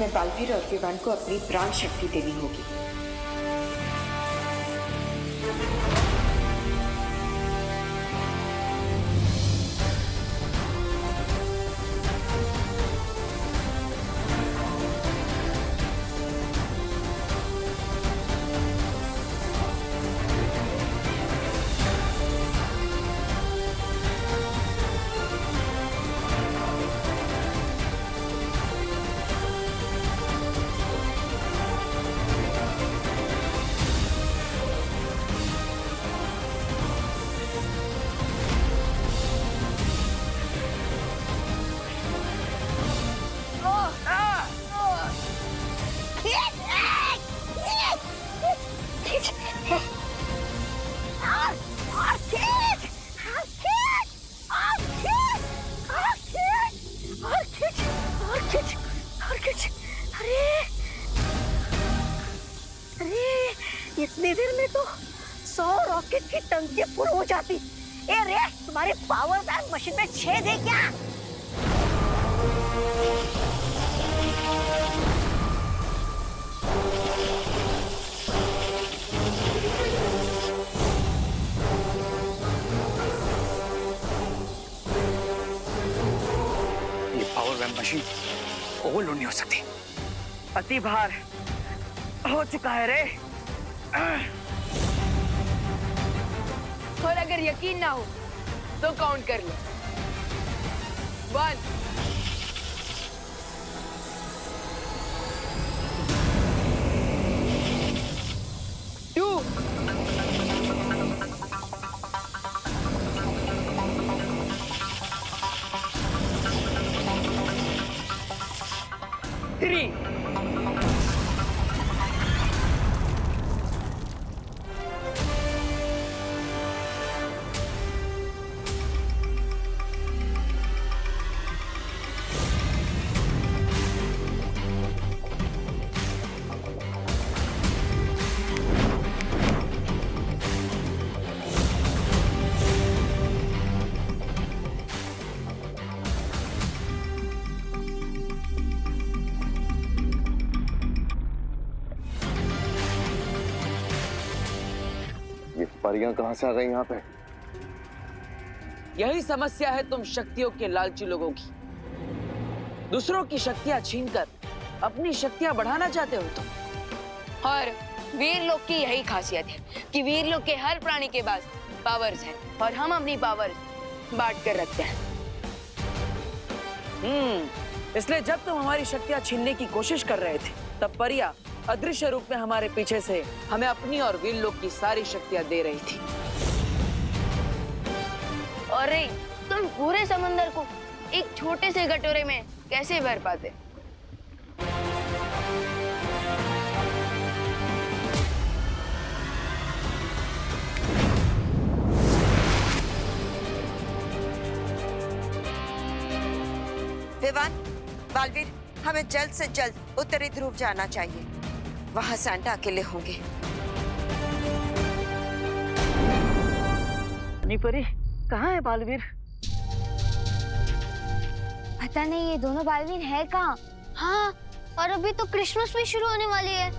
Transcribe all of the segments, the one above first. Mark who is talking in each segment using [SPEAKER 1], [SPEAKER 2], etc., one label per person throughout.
[SPEAKER 1] हमें बालवीर और विवान को अपनी प्राण शक्ति देनी होगी।
[SPEAKER 2] इतनी देर में तो 100 रॉकेट की टंकी फुल हो जाती। ए रे, तुम्हारी पावर बैंक मशीन में छेद है क्या?
[SPEAKER 3] ये पावर बैंक मशीन ओवरलोड नहीं हो सकती।
[SPEAKER 2] अति भार हो चुका है रे।
[SPEAKER 4] और अगर यकीन ना हो तो काउंट कर ले। 1 2 3
[SPEAKER 5] परियां कहां से आ गई यहाँ पे?
[SPEAKER 6] यही समस्या है तुम शक्तियों के लालची लोगों की। दूसरों की शक्तियां छीनकर अपनी शक्तियां बढ़ाना चाहते हो तुम।
[SPEAKER 4] और वीर लोग की यही खासियत है कि वीर लोग के हर प्राणी के पास पावर्स हैं और हम अपनी पावर्स बांट कर रखते हैं।
[SPEAKER 6] इसलिए जब तुम हमारी शक्तियां छीनने की कोशिश कर रहे थे तब परिया अदृश्य रूप में हमारे पीछे से हमें अपनी और वीर लोग की सारी शक्तियां दे रही थी।
[SPEAKER 4] और रे, तुम पूरे समंदर को एक छोटे से कटोरे में कैसे भर पाते?
[SPEAKER 2] विवान, बालवीर, हमें जल्द से जल्द उत्तरी ध्रुव जाना चाहिए। वहां सांता अकेले होंगे। परी, कहाँ है बालवीर?
[SPEAKER 7] पता नहीं ये दोनों बालवीर है कहाँ। हाँ, और अभी तो क्रिसमस भी शुरू होने वाली है।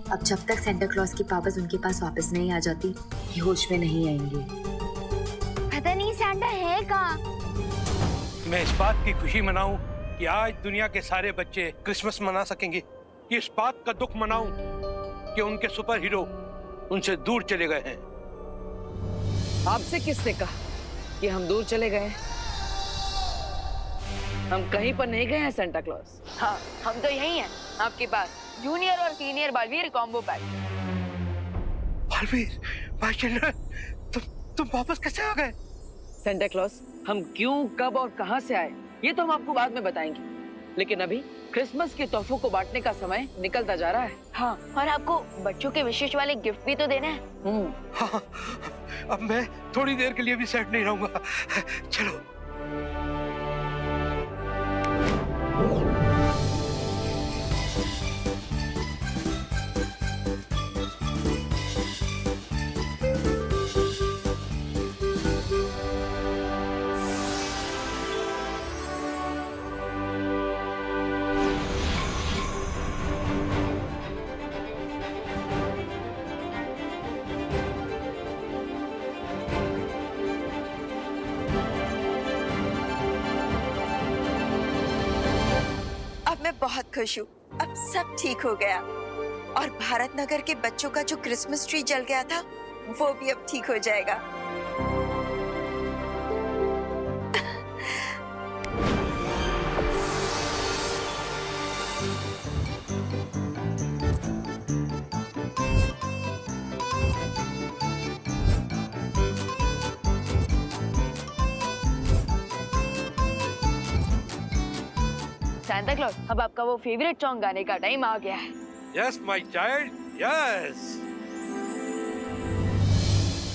[SPEAKER 1] अब जब तक सेंटा क्लॉज की पावर्स उनके पास वापस नहीं आ जाती, ये होश में नहीं आएंगे।
[SPEAKER 7] पता नहीं सैंटा है कहाँ।
[SPEAKER 3] मैं इस बात की खुशी मनाऊं कि आज दुनिया के सारे बच्चे क्रिसमस मना सकेंगे। इस बात का दुख मनाऊं कि उनके सुपर हीरो उनसे दूर चले गए हैं।
[SPEAKER 6] आपसे किसने कहा कि हम दूर चले गए? हम कहीं पर नहीं गए हैं सेंटा क्लॉज।
[SPEAKER 4] हाँ, हम तो यही हैं, आपके पास जूनियर और senior Baalveer combo pack.
[SPEAKER 3] Baalveer, भाई चंद्र, तुम वापस कैसे आ गए?
[SPEAKER 6] सेंटा क्लॉज, हम क्यों, कब और कहां से आए ये तो हम आपको बाद में बताएंगे, लेकिन अभी क्रिसमस के तोहफों को बांटने का समय निकलता जा रहा है।
[SPEAKER 4] हाँ, और आपको बच्चों के विशेष वाले गिफ्ट भी तो देने हैं।
[SPEAKER 3] हाँ, अब मैं थोड़ी देर के लिए भी सेट नहीं रहूंगा। चलो।
[SPEAKER 5] मैं बहुत खुश हूँ। अब सब ठीक हो गया और भारत नगर के बच्चों का जो क्रिसमस ट्री जल गया था वो भी अब ठीक हो जाएगा।
[SPEAKER 4] सांता क्लॉज, अब आपका वो फेवरेट सॉन्ग गाने का टाइम आ गया है।
[SPEAKER 3] Yes my child, yes.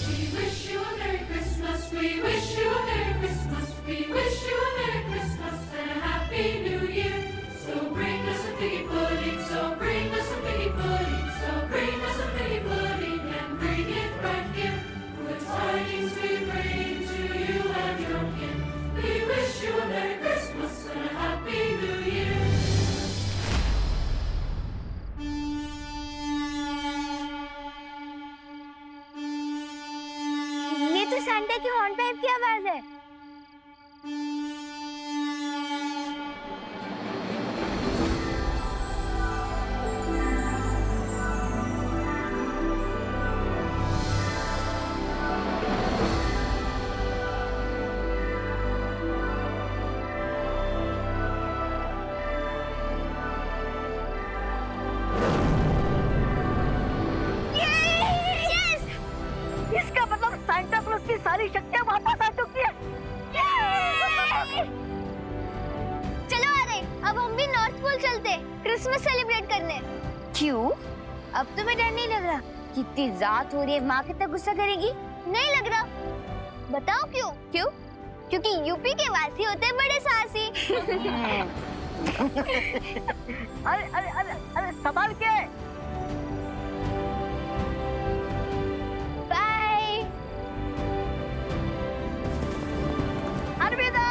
[SPEAKER 8] We wish you a Merry Christmas. We wish you a Merry Christmas. We wish you a Merry Christmas and a Happy New Year. So bring us a piggy pudding. So bring us a piggy pudding. So bring us a piggy pudding and bring it right here. Good tidings we bring to you and your kin. We wish you a Merry Christmas and a Happy New Year.
[SPEAKER 7] ये तो Santa की horn pipe की आवाज है।
[SPEAKER 2] Yes! इसका मतलब Santa Claus की सारी शक्तियां वापस आ चुकी है।
[SPEAKER 7] चलो अरे, अब हम भी नॉर्थ पोल चलते क्रिसमस सेलिब्रेट करने। क्यों? अब तुम्हें डर नहीं लग रहा? कितनी रात हो रही है, माँ कितना गुस्सा करेगी? नहीं लग रहा? बताओ क्यों? क्यों? क्योंकि यूपी के वासी होते हैं बड़े साहसी।
[SPEAKER 2] अरे अरे अरे अरे सवाल क्या है?
[SPEAKER 7] बाय।
[SPEAKER 2] अलविदा।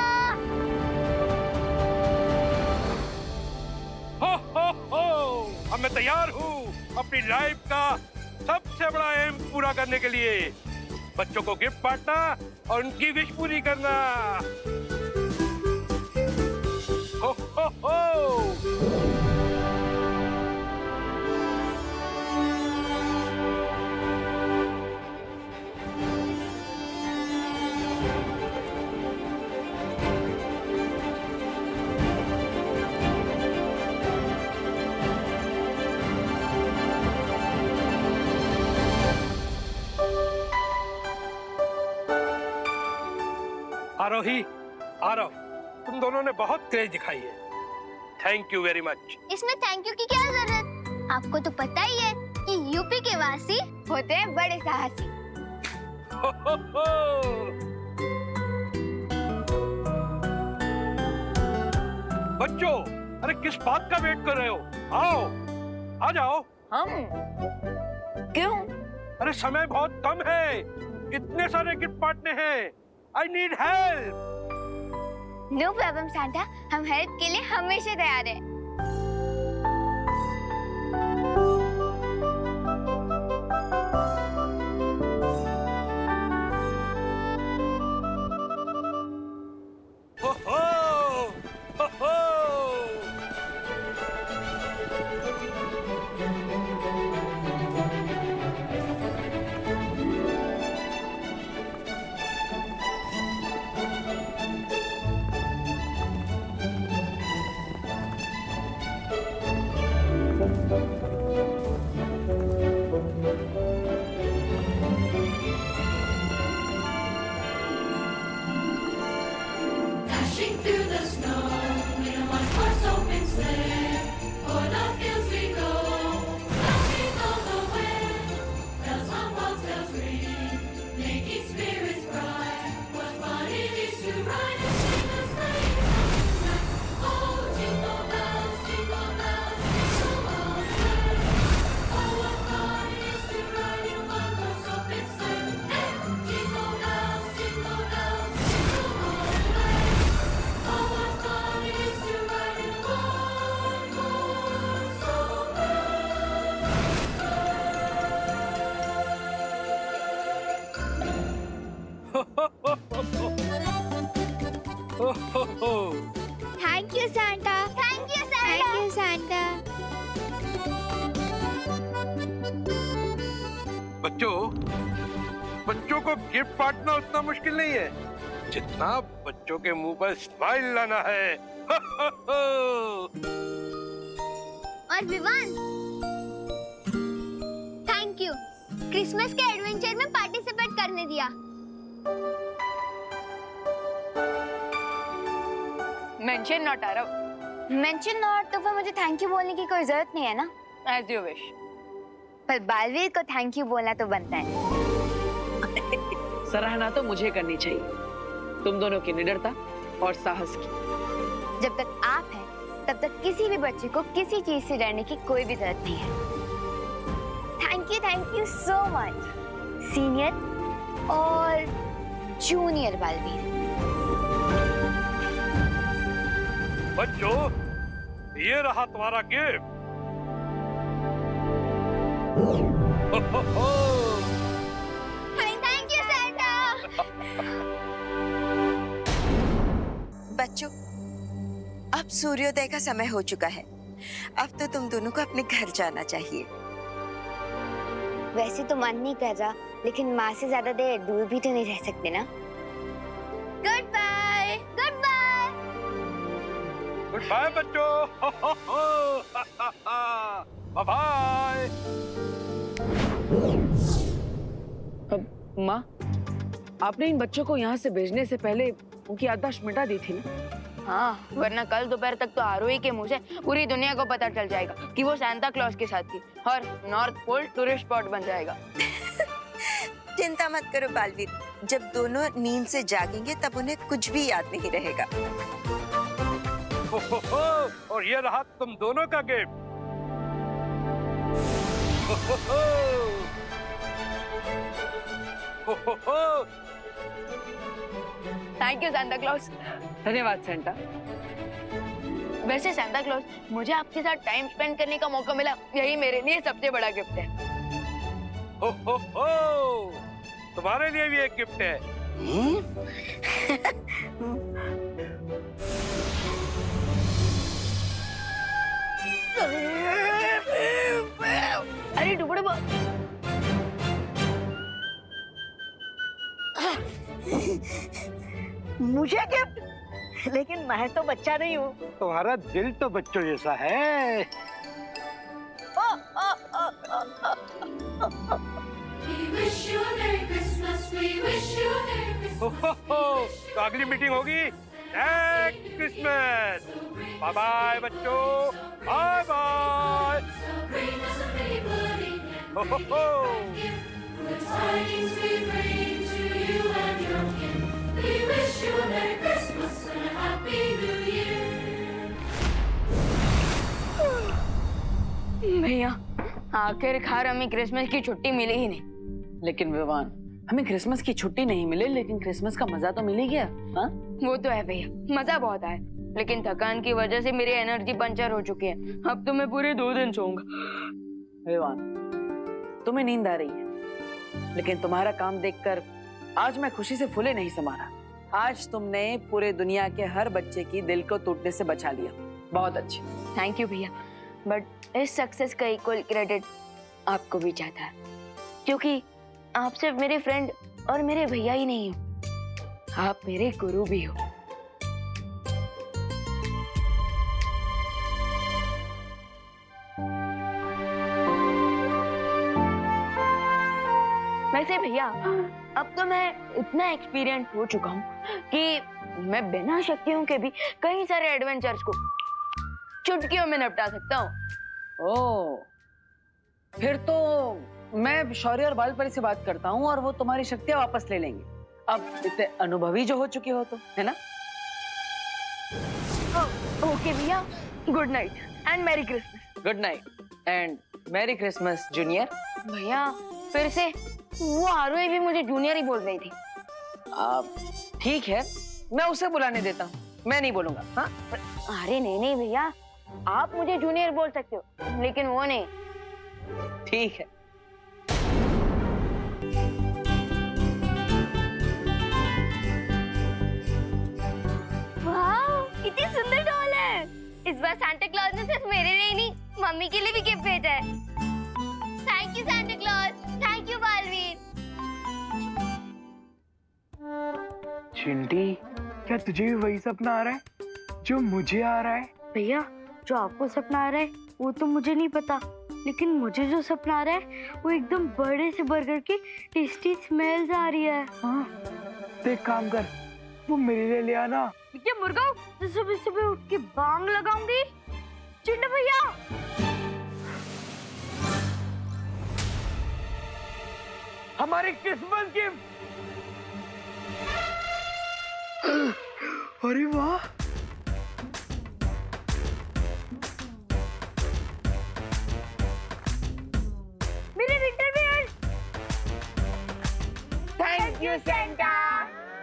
[SPEAKER 3] हो अब मैं तैयार हूँ अपनी लाइफ का सबसे बड़ा एम पूरा करने के लिए। बच्चों को गिफ्ट बांटना और उनकी विश पूरी करना। हो। आरोही, आरव, तुम दोनों ने बहुत क्रेज दिखाई है। Thank you very much.
[SPEAKER 7] इसमें थैंक यू की क्या जरूरत? आपको तो पता ही है कि यूपी के वासी होते हैं बड़े साहसी।
[SPEAKER 3] हो। बच्चों, अरे किस बात का वेट कर रहे हो? आओ, आ जाओ।
[SPEAKER 4] हम क्यों?
[SPEAKER 3] अरे समय बहुत कम है, इतने सारे गिफ्ट बांटने हैं। I need help.
[SPEAKER 7] No problem Santa, हम हेल्प के लिए हमेशा तैयार हैं।
[SPEAKER 3] हो। बच्चों बच्चों को गिफ्ट बांटना उतना मुश्किल नहीं है जितना बच्चों के मुंह पर स्माइल लाना है।
[SPEAKER 7] और विवान, थैंक यू क्रिसमस के एडवेंचर में पार्टिसिपेट करने दिया।
[SPEAKER 4] Mention not Aarav.
[SPEAKER 7] Mention not तो फिर मुझे थैंक यू बोलने की कोई जरूरत नहीं है ना।
[SPEAKER 4] As you wish.
[SPEAKER 7] पर बालवीर को थैंक यू बोलना तो बनता है।
[SPEAKER 6] सराहना तो मुझे करनी चाहिए, तुम दोनों की निडरता और साहस की।
[SPEAKER 7] जब तक आप हैं तब तक किसी भी बच्चे को किसी चीज से डरने की कोई भी जरूरत नहीं है। Thank you so much senior और जूनियर बालवीर।
[SPEAKER 3] बच्चों ये रहा तुम्हारा गिफ्ट।
[SPEAKER 7] Thank you Santa.
[SPEAKER 5] बच्चों, अब सूर्योदय का समय हो चुका है। अब तो तुम दोनों को अपने घर जाना चाहिए।
[SPEAKER 7] वैसे तो मन नहीं कर रहा, लेकिन माँ से ज्यादा देर दूर भी तो नहीं रह सकते ना। Good bye. Good bye.
[SPEAKER 3] Good bye बच्चों। Bye bye.
[SPEAKER 6] माँ, आपने इन बच्चों को यहाँ से भेजने से पहले उनकी याददाश्त मिटा दी थी ना?
[SPEAKER 4] हाँ, वरना कल दोपहर तक तो आरोही के मुंह से पूरी दुनिया को पता चल जाएगा कि वो सांता क्लॉज के साथ थी और नॉर्थ पोल टूरिस्ट स्पॉट बन जाएगा।
[SPEAKER 5] चिंता मत करो बालवीर, जब दोनों नींद से जागेंगे तब उन्हें कुछ भी याद नहीं रहेगा।
[SPEAKER 3] और ये रहा तुम दोनों का gift.
[SPEAKER 4] Thank you Santa clause.
[SPEAKER 6] धन्यवाद सेंटा।
[SPEAKER 4] वैसे सांता क्लॉज, मुझे आपके साथ टाइम स्पेंड करने का मौका मिला, यही मेरे लिए सबसे बड़ा गिफ्ट है।
[SPEAKER 3] तुम्हारे लिए भी एक गिफ्ट है।
[SPEAKER 4] अरे टुकड़े
[SPEAKER 2] मुझे गिफ्ट? लेकिन मैं तो बच्चा नहीं हूँ।
[SPEAKER 3] तुम्हारा दिल तो बच्चों जैसा है।
[SPEAKER 8] We wish you a Merry Christmas. We wish you a Merry Christmas.
[SPEAKER 3] तो अगली मीटिंग होगी नेक्स्ट क्रिसमस। बाय बाय बच्चों, bye bye.
[SPEAKER 8] So bring us a pretty pudding and
[SPEAKER 3] हो
[SPEAKER 8] good tidings we bring to you and your kin. We wish you a Merry Christmas and a Happy New Year.
[SPEAKER 4] भैया, आखिरकार हमें Christmas की छुट्टी मिली ही नहीं।
[SPEAKER 6] लेकिन विवान, हमें क्रिसमस की छुट्टी नहीं मिले, लेकिन क्रिसमस का मजा तो मिल ही गया। हाँ?
[SPEAKER 4] वो तो है भैया, मजा बहुत आया, लेकिन थकान की वजह से मेरी एनर्जी पंचर हो चुकी है। अब तो मैं पूरे 2 दिन सोऊंगा।
[SPEAKER 6] विवान, तुम्हें नींद आ रही है, लेकिन तुम्हारा काम देखकर आज मैं खुशी से फूले नहीं समा रहा। आज तुमने पूरे दुनिया के हर बच्चे की दिल को टूटने से बचा लिया। बहुत अच्छे।
[SPEAKER 4] थैंक यू भैया, बट इस सक्सेस का इक्वल क्रेडिट आपको भी जाता है, क्योंकि आप सिर्फ मेरे फ्रेंड और मेरे भैया ही नहीं हो, आप मेरे गुरु भी हो। वैसे भैया, अब तो मैं इतना एक्सपीरियंस हो चुका हूँ कि मैं बिना शक्तियों के भी कई सारे एडवेंचर्स को चुटकियों में निपटा सकता हूँ।
[SPEAKER 6] ओह, फिर तो मैं शौर्य और बालपरी से बात करता हूँ और वो तुम्हारी शक्तियाँ वापस ले लेंगे। अब इतने अनुभवी जो हो चुके हो तो, है ना?
[SPEAKER 4] ओके भैया, good night and merry Christmas.
[SPEAKER 6] Good night and merry Christmas junior.
[SPEAKER 4] भैया, फिर से वो आरोही भी मुझे जूनियर ही बोल रही थी।
[SPEAKER 6] ठीक है, मैं उसे बुलाने देता हूँ, मैं नहीं बोलूंगा। हाँ?
[SPEAKER 4] अरे नहीं भैया, आप मुझे जूनियर बोल सकते हो, लेकिन वो नहीं।
[SPEAKER 6] ठीक है।
[SPEAKER 7] वाह, कितनी सुंदर डॉल है। इस बार सांता क्लॉज ने सिर्फ मेरे लिए नहीं, मम्मी के लिए भी गिफ्ट भेजा है। Thank you Santa Claus, thank thank you Baalveer.
[SPEAKER 9] Chinti, क्या तुझे भी वही सपना आ रहा है जो मुझे आ रहा है?
[SPEAKER 4] भैया, जो आपको सपना आ रहा है वो तो मुझे नहीं पता, लेकिन मुझे जो सपना आ रहा है वो एकदम बड़े से बर्गर की टेस्टी स्मेल्स आ रही है।
[SPEAKER 9] हाँ, तो एक काम कर, वो मेरे लिए ले आना।
[SPEAKER 4] ये मुर्गा तो सुबह सुबह उठ के बांग लगाऊंगी। चिंटू भैया,
[SPEAKER 9] हमारी क्रिसमस गिफ्ट। अरे वाह,
[SPEAKER 7] मेरे winter wear.
[SPEAKER 9] Thank you Santa.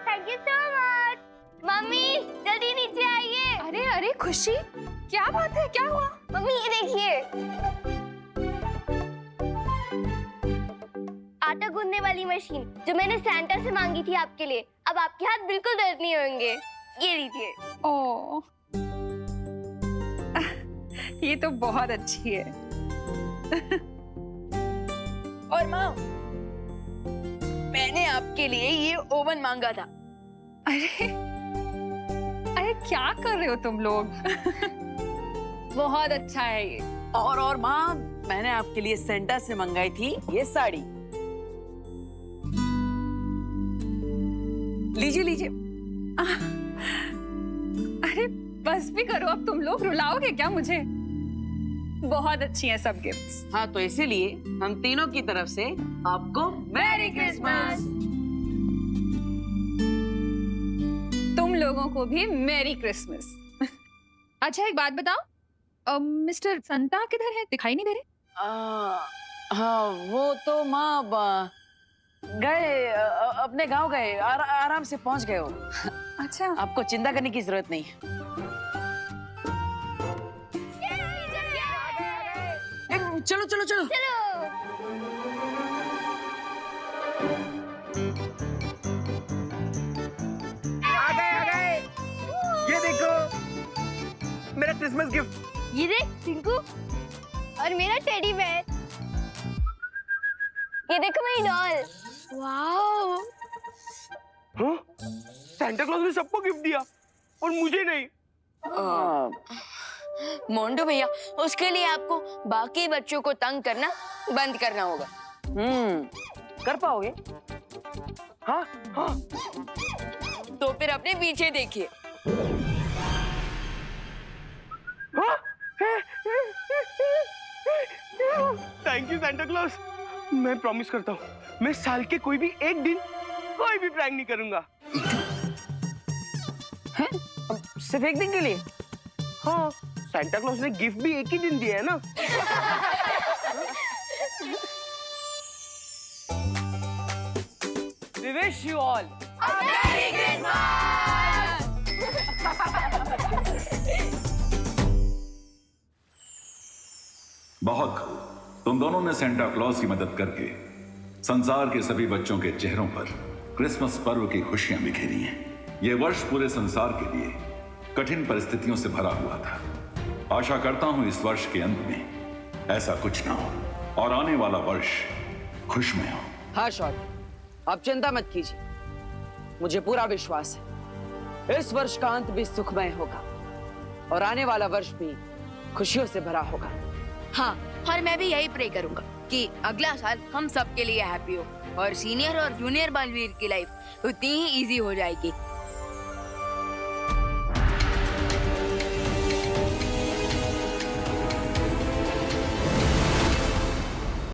[SPEAKER 7] Thank you so much. Mummy जल्दी नीचे आइए।
[SPEAKER 10] अरे अरे खुशी, क्या बात है, क्या हुआ?
[SPEAKER 7] मम्मी ये देखिए, आटा गूंदने वाली मशीन जो मैंने सैंटा से मांगी थी आपके लिए। अब आपके हाथ बिल्कुल दर्द नहीं होंगे। ये लीजिए।
[SPEAKER 10] ओ, ये तो बहुत अच्छी है।
[SPEAKER 4] और माँ, मैंने आपके लिए ये ओवन मांगा था।
[SPEAKER 10] अरे अरे क्या कर रहे हो तुम लोग? बहुत अच्छा है ये।
[SPEAKER 6] और माँ, मैंने आपके लिए सेंटा से मंगाई थी ये साड़ी। लीजिए लीजिए।
[SPEAKER 10] अरे बस भी करो, अब तुम लोग रुलाओगे क्या मुझे? बहुत अच्छी हैं सब गिफ्ट्स।
[SPEAKER 6] हाँ, तो इसीलिए हम तीनों की तरफ से आपको मैरी क्रिसमस।
[SPEAKER 10] तुम लोगों को भी मैरी क्रिसमस। अच्छा एक बात बताओ, मिस्टर संता किधर है? दिखाई नहीं दे रहे।
[SPEAKER 6] हाँ, वो तो माँ गए, अपने गांव गए, आराम से पहुंच गए हो।
[SPEAKER 10] अच्छा,
[SPEAKER 6] आपको चिंता करने की जरूरत नहीं है। चलो चलो चलो।
[SPEAKER 9] आ गए। ये देखो, मेरा क्रिसमस गिफ्ट।
[SPEAKER 7] ये देख टिंकू, और मेरा टेडी बेयर। ये देखो मेरी डॉल। वाओ,
[SPEAKER 9] हाँ? सैंटा क्लॉज ने सबको गिफ्ट दिया और मुझे नहीं।
[SPEAKER 4] मोंटू भैया, उसके लिए आपको बाकी बच्चों को तंग करना बंद करना होगा।
[SPEAKER 6] कर पाओगे?
[SPEAKER 9] हाँ हाँ।
[SPEAKER 4] तो फिर अपने पीछे देखिए।
[SPEAKER 9] Thank you Santa clause. मैं प्रॉमिस करता हूँ, मैं साल के कोई भी एक दिन कोई भी प्रैंक नहीं करूंगा।
[SPEAKER 6] सिर्फ एक दिन के लिए?
[SPEAKER 9] हाँ, सैंटा क्लॉज ने गिफ्ट भी एक ही दिन दिया है ना।
[SPEAKER 6] We wish you all
[SPEAKER 7] a Merry Christmas!
[SPEAKER 11] बहुत खूब। तुम दोनों ने सेंटा क्लॉज की मदद करके संसार के सभी बच्चों के चेहरों पर क्रिसमस पर्व की खुशियां बिखेरी हैं। यह वर्ष पूरे संसार के लिए कठिन परिस्थितियों से भरा हुआ था। आशा करता हूं इस वर्ष के अंत में ऐसा कुछ ना हो और आने वाला वर्ष खुशमय हो।
[SPEAKER 6] हाँ शॉट, आप चिंता मत कीजिए, मुझे पूरा विश्वास है इस वर्ष का अंत भी सुखमय होगा और आने वाला वर्ष भी खुशियों से भरा होगा।
[SPEAKER 4] हाँ, और मैं भी यही प्रे करूंगा कि अगला साल हम सबके लिए हैप्पी हो और सीनियर और जूनियर बालवीर की लाइफ उतनी ही इजी हो जाएगी